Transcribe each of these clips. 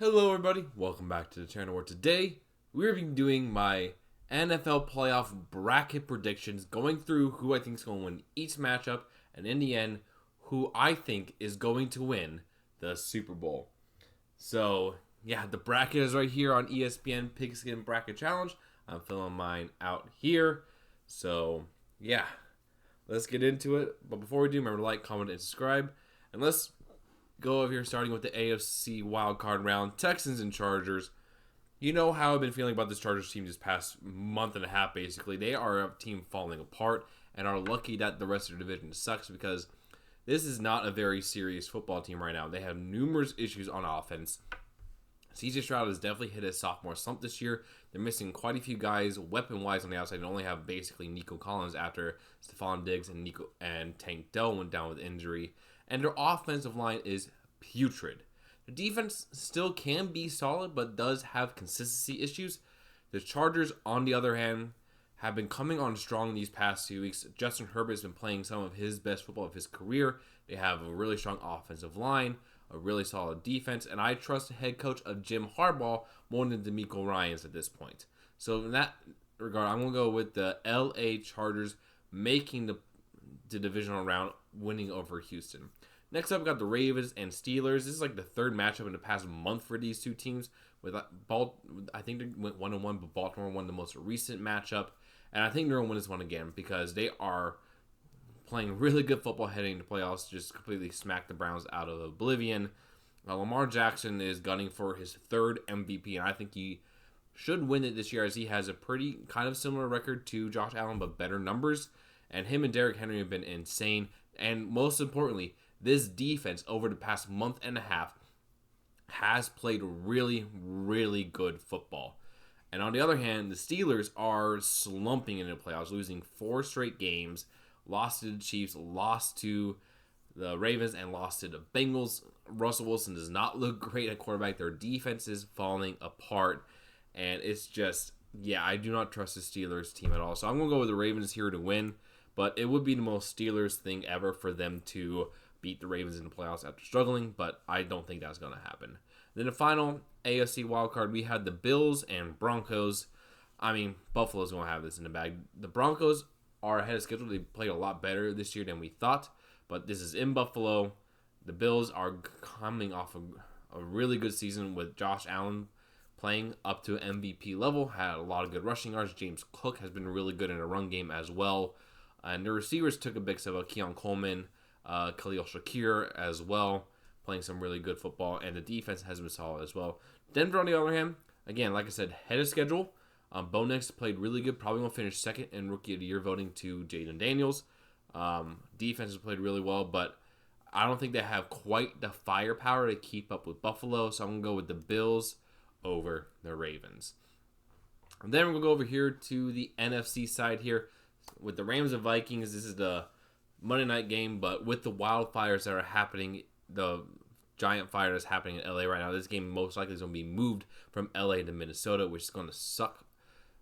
Hello everybody, welcome back to the channel where today we're going to be doing my NFL playoff bracket predictions, going through who I think is going to win each matchup, and in the end, who I think is going to win the Super Bowl. So, yeah, the bracket is right here on ESPN Pigskin Bracket Challenge. I'm filling mine out here. So, yeah, let's get into it. But before we do, remember to like, comment, and subscribe. And let's go over here starting with the AFC wildcard round. Texans and Chargers. You know how I've been feeling about this Chargers team this past month and a half, basically. They are a team falling apart and are lucky that the rest of the division sucks because this is not a very serious football team right now. They have numerous issues on offense. CJ Stroud has definitely hit his sophomore slump this year. They're missing quite a few guys weapon-wise on the outside. They only have basically Nico Collins after Stephon Diggs and Tank Dell went down with injury. And their offensive line is putrid. The defense still can be solid, but does have consistency issues. The Chargers, on the other hand, have been coming on strong these past few weeks. Justin Herbert has been playing some of his best football of his career. They have a really strong offensive line, a really solid defense, and I trust the head coach of Jim Harbaugh more than DeMeco Ryans at this point. So in that regard, I'm going to go with the LA Chargers making the divisional round, winning over Houston. Next up, we got the Ravens and Steelers. This is like the third matchup in the past month for these two teams. I think they went 1-1, but Baltimore won the most recent matchup. And I think they're going to win this one again because they are playing really good football heading into playoffs. Just completely smacked the Browns out of oblivion. Lamar Jackson is gunning for his third MVP, and I think he should win it this year as he has a pretty kind of similar record to Josh Allen, but better numbers. And him and Derrick Henry have been insane. And most importantly, this defense over the past month and a half has played really, really good football. And on the other hand, the Steelers are slumping in the playoffs, losing 4 straight games, lost to the Chiefs, lost to the Ravens, and lost to the Bengals. Russell Wilson does not look great at quarterback. Their defense is falling apart. And it's just, yeah, I do not trust the Steelers team at all. So I'm going to go with the Ravens here to win. But it would be the most Steelers thing ever for them to beat the Ravens in the playoffs after struggling, but I don't think that's going to happen. Then the final AFC wildcard, we had the Bills and Broncos. I mean, Buffalo's going to have this in the bag. The Broncos are ahead of schedule. They played a lot better this year than we thought, but this is in Buffalo. The Bills are coming off a really good season with Josh Allen playing up to MVP level, had a lot of good rushing yards. James Cook has been really good in a run game as well. And the receivers took a big step up. Keon Coleman, Khalil Shakir as well, playing some really good football. And the defense has been solid as well. Denver, on the other hand, again, like I said, head of schedule. Bo Nix played really good. Probably going to finish second in Rookie of the Year voting to Jaden Daniels. Defense has played really well, but I don't think they have quite the firepower to keep up with Buffalo. So I'm going to go with the Bills over the Ravens. And then we're going to go over here to the NFC side here. With the Rams and Vikings, this is the Monday night game, but with the wildfires that are happening, the giant fire that's happening in LA right now, this game most likely is going to be moved from LA to Minnesota, which is going to suck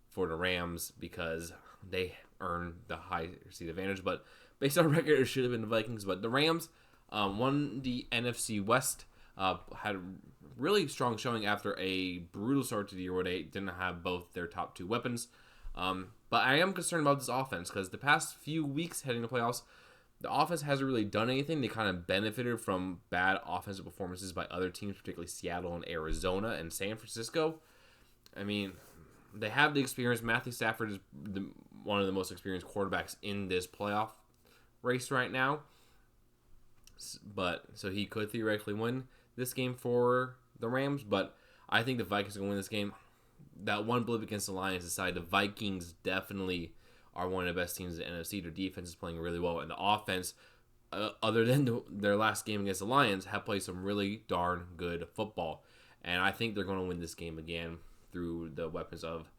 for the Rams because they earn the high seed advantage. But based on record, it should have been the Vikings. But the Rams won the NFC West, had a really strong showing after a brutal start to the year where they didn't have both their top 2 weapons. But I am concerned about this offense because the past few weeks heading to playoffs, the offense hasn't really done anything. They kind of benefited from bad offensive performances by other teams, particularly Seattle and Arizona and San Francisco. I mean, they have the experience. Matthew Stafford is one of the most experienced quarterbacks in this playoff race right now. But so he could theoretically win this game for the Rams, but I think the Vikings are going to win this game. That one blip against the Lions aside, the Vikings definitely are one of the best teams in the NFC. Their defense is playing really well, and the offense, other than their last game against the Lions, have played some really darn good football. And I think they're going to win this game again through the weapons of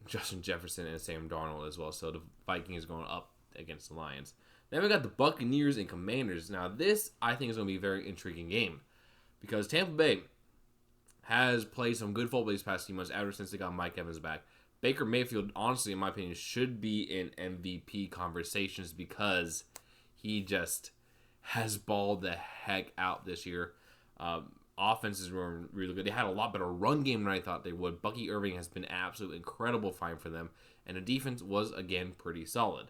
Justin Jefferson and Sam Darnold as well. So the Vikings are going up against the Lions. Then we got the Buccaneers and Commanders. Now this, I think, is going to be a very intriguing game because Tampa Bay has played some good football these past few months ever since they got Mike Evans back. Baker Mayfield, honestly, in my opinion, should be in MVP conversations because he just has balled the heck out this year. offenses were really good. They had a lot better run game than I thought they would. Bucky Irving has been absolutely incredible find for them. And the defense was, again, pretty solid.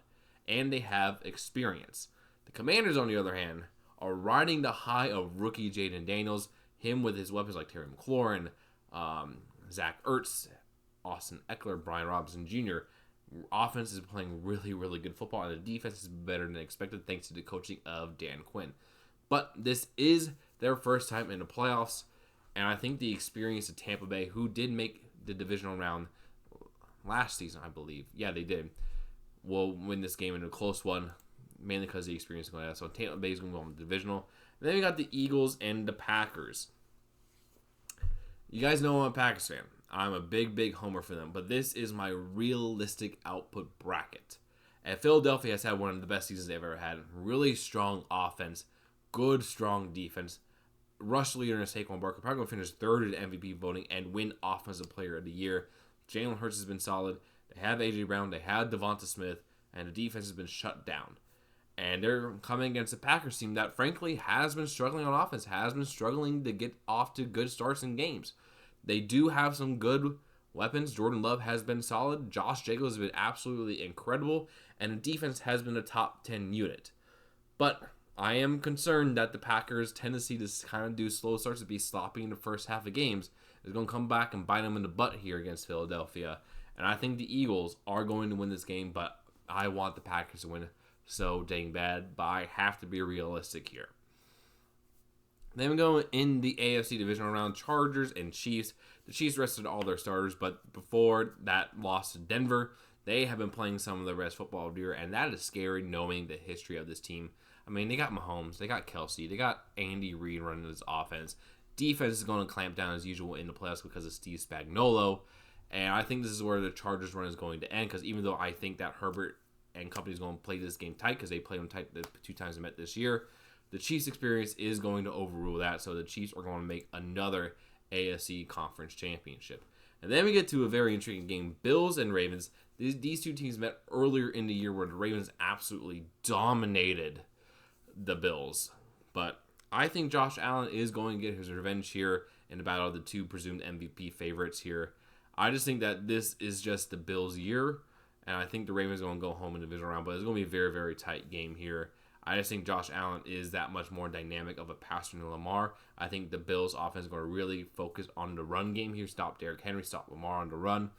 And they have experience. The Commanders, on the other hand, are riding the high of rookie Jaden Daniels. Him with his weapons like Terry McLaurin, Zach Ertz, Austin Eckler, Brian Robinson Jr. Offense is playing really, really good football, and the defense is better than expected thanks to the coaching of Dan Quinn. But this is their first time in the playoffs, and I think the experience of Tampa Bay, who did make the divisional round last season, I believe. Yeah, they did. Will win this game in a close one, mainly because of the experience going on. So Tampa Bay is going to go on the divisional. And then we got the Eagles and the Packers. You guys know I'm a Packers fan. I'm a big, big homer for them. But this is my realistic output bracket. And Philadelphia has had one of the best seasons they've ever had. Really strong offense. Good, strong defense. Rush leader in Saquon Barkley. Probably going to finish third in MVP voting and win Offensive Player of the Year. Jalen Hurts has been solid. They have A.J. Brown. They have Devonta Smith. And the defense has been shut down. And they're coming against a Packers team that, frankly, has been struggling on offense. Has been struggling to get off to good starts in games. They do have some good weapons. Jordan Love has been solid. Josh Jacobs has been absolutely incredible. And the defense has been a top 10 unit. But I am concerned that the Packers' tendency to kind of do slow starts, to be sloppy in the first half of games, is going to come back and bite them in the butt here against Philadelphia. And I think the Eagles are going to win this game, but I want the Packers to win so dang bad. But I have to be realistic here. Then we go in the AFC divisional round, Chargers and Chiefs. The Chiefs rested all their starters, but before that loss to Denver, they have been playing some of the best football of the year, and that is scary knowing the history of this team. I mean, they got Mahomes, they got Kelsey, they got Andy Reid running this offense. Defense is going to clamp down as usual in the playoffs because of Steve Spagnuolo, and I think this is where the Chargers run is going to end, because even though I think that Herbert and company is going to play this game tight, because they played them tight the 2 times they met this year, the Chiefs' experience is going to overrule that, so the Chiefs are going to make another AFC Conference Championship. And then we get to a very intriguing game, Bills and Ravens. These two teams met earlier in the year where the Ravens absolutely dominated the Bills. But I think Josh Allen is going to get his revenge here in the battle of the two presumed MVP favorites here. I just think that this is just the Bills' year, and I think the Ravens are going to go home in the divisional round, but it's going to be a very, very tight game here. I just think Josh Allen is that much more dynamic of a passer than Lamar. I think the Bills' offense is going to really focus on the run game here, stop Derrick Henry, stop Lamar on the run,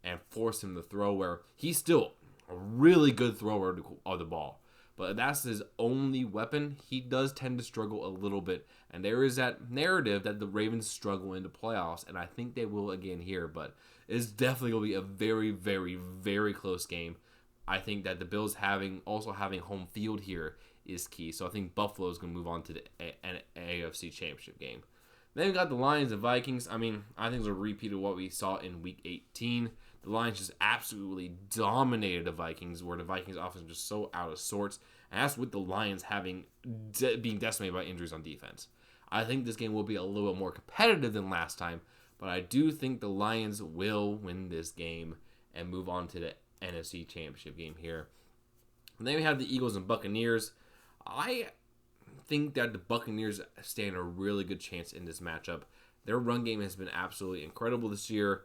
and force him to throw, where he's still a really good thrower of the ball. But that's his only weapon. He does tend to struggle a little bit. And there is that narrative that the Ravens struggle in the playoffs. And I think they will again here. But it's definitely going to be a very, very, very close game. I think that the Bills also having home field here is key. So I think Buffalo is going to move on to the AFC Championship game. Then we got the Lions and Vikings. I mean, I think it's a repeat of what we saw in Week 18. The Lions just absolutely dominated the Vikings, where the Vikings offense was just so out of sorts. And that's with the Lions being decimated by injuries on defense. I think this game will be a little bit more competitive than last time, but I do think the Lions will win this game and move on to the NFC Championship game here. And then we have the Eagles and Buccaneers. I think that the Buccaneers stand a really good chance in this matchup. Their run game has been absolutely incredible this year.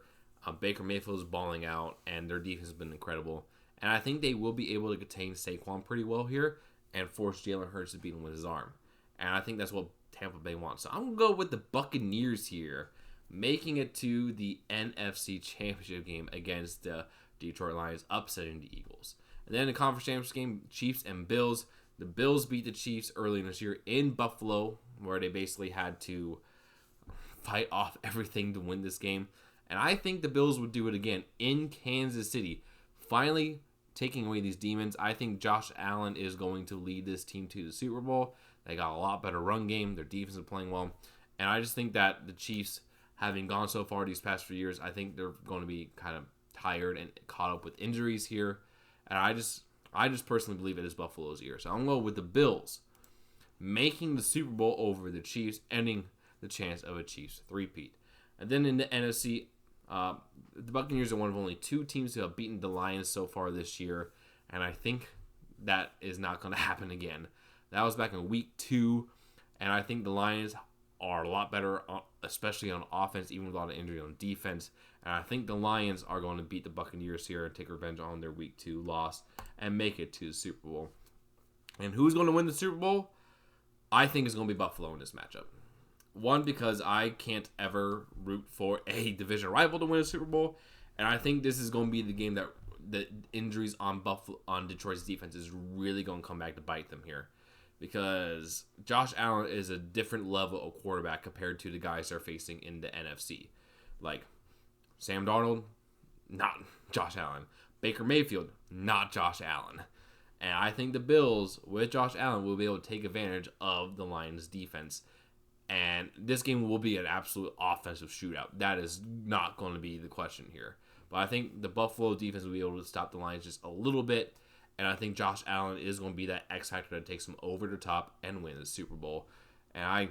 Baker Mayfield is balling out, and their defense has been incredible. And I think they will be able to contain Saquon pretty well here and force Jalen Hurts to beat him with his arm. And I think that's what Tampa Bay wants. So I'm going to go with the Buccaneers here, making it to the NFC Championship game against the Detroit Lions, upsetting the Eagles. And then the Conference Championship game, Chiefs and Bills. The Bills beat the Chiefs early in this year in Buffalo, where they basically had to fight off everything to win this game. And I think the Bills would do it again in Kansas City, finally taking away these demons. I think Josh Allen is going to lead this team to the Super Bowl. They got a lot better run game. Their defense is playing well. And I just think that the Chiefs, having gone so far these past few years, I think they're going to be kind of tired and caught up with injuries here. And I just personally believe it is Buffalo's year. So I'm going to go with the Bills making the Super Bowl over the Chiefs, ending the chance of a Chiefs three-peat. And then in the NFC, the Buccaneers are one of only 2 teams who have beaten the Lions so far this year, and I think that is not going to happen again. That was back in Week 2, and I think the Lions are a lot better, especially on offense, even with a lot of injury on defense. And I think the Lions are going to beat the Buccaneers here and take revenge on their Week 2 loss and make it to the Super Bowl. And who's going to win the Super Bowl? I think it's going to be Buffalo in this matchup. One, because I can't ever root for a division rival to win a Super Bowl. And I think this is going to be the game that the injuries on Detroit's defense is really going to come back to bite them here. Because Josh Allen is a different level of quarterback compared to the guys they're facing in the NFC. Like Sam Darnold, not Josh Allen. Baker Mayfield, not Josh Allen. And I think the Bills, with Josh Allen, will be able to take advantage of the Lions' defense. And this game will be an absolute offensive shootout. That is not going to be the question here. But I think the Buffalo defense will be able to stop the Lions just a little bit. And I think Josh Allen is going to be that X factor that takes them over the top and win the Super Bowl. And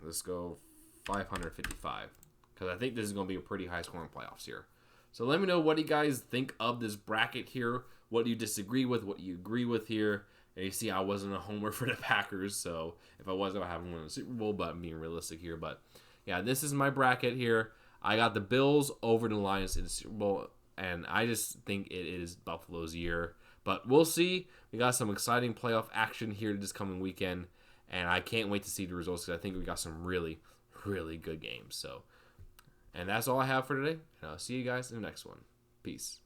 let's go 555. Because I think this is going to be a pretty high scoring playoffs here. So let me know what you guys think of this bracket here. What do you disagree with? What do you agree with here? And you see I wasn't a homer for the Packers. So if I was, I would have won the Super Bowl. But I'm being realistic here. But yeah, this is my bracket here. I got the Bills over the Lions in the Super Bowl. And I just think it is Buffalo's year. But we'll see. We got some exciting playoff action here this coming weekend. And I can't wait to see the results because I think we got some really, really good games. And that's all I have for today. And I'll see you guys in the next one. Peace.